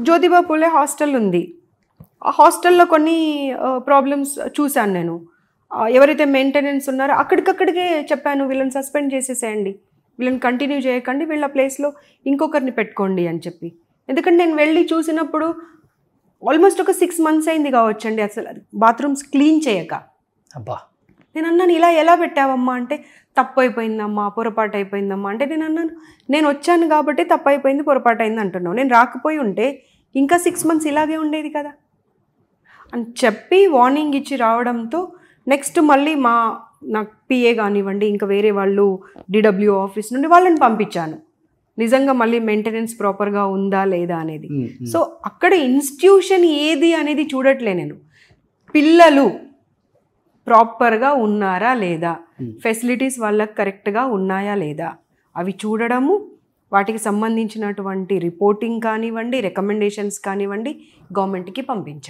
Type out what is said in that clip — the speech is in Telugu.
జ్యోతిబా పూలే హాస్టల్ ఉంది. ఆ హాస్టల్లో కొన్ని ప్రాబ్లమ్స్ చూశాను నేను. ఎవరైతే మెయింటెనెన్స్ ఉన్నారో అక్కడికక్కడికే చెప్పాను, వీళ్ళని సస్పెండ్ చేసేసేయండి, వీళ్ళని కంటిన్యూ చేయకండి, వీళ్ళ ప్లేస్లో ఇంకొకరిని పెట్టుకోండి అని చెప్పి. ఎందుకంటే నేను వెళ్ళి చూసినప్పుడు ఆల్మోస్ట్ ఒక 6 months అయింది కావచ్చండి అసలు బాత్రూమ్స్ క్లీన్ చేయక. అబ్బా, నేను అన్నాను, ఇలా ఎలా పెట్టావమ్మా అంటే, తప్పు అయిపోయిందమ్మా, పొరపాటు అయిపోయిందమ్మా అంటే. నేను అన్నాను, నేను వచ్చాను కాబట్టి తప్పు అయిపోయింది, పొరపాటు అయింది అంటున్నావు. నేను రాకపోయి ఉంటే ఇంకా 6 months ఇలాగే ఉండేది కదా అని చెప్పి వార్నింగ్ ఇచ్చి రావడంతో నెక్స్ట్ మళ్ళీ నాకు పిఏ కానివ్వండి, ఇంకా వేరే వాళ్ళు డిడబ్ల్యూ ఆఫీస్ నుండి వాళ్ళని పంపించాను, నిజంగా మళ్ళీ మెయింటెనెన్స్ ప్రాపర్గా ఉందా లేదా అనేది. సో అక్కడ ఇన్స్టిట్యూషన్ ఏది అనేది చూడట్లే నేను, పిల్లలు ప్రాపర్గా ఉన్నారా లేదా, ఫెసిలిటీస్ వాళ్ళకి కరెక్ట్గా ఉన్నాయా లేదా అవి చూడడము, వాటికి సంబంధించినటువంటి రిపోర్టింగ్ కానివ్వండి, రికమెండేషన్స్ కానివ్వండి గవర్నమెంట్కి పంపించాను.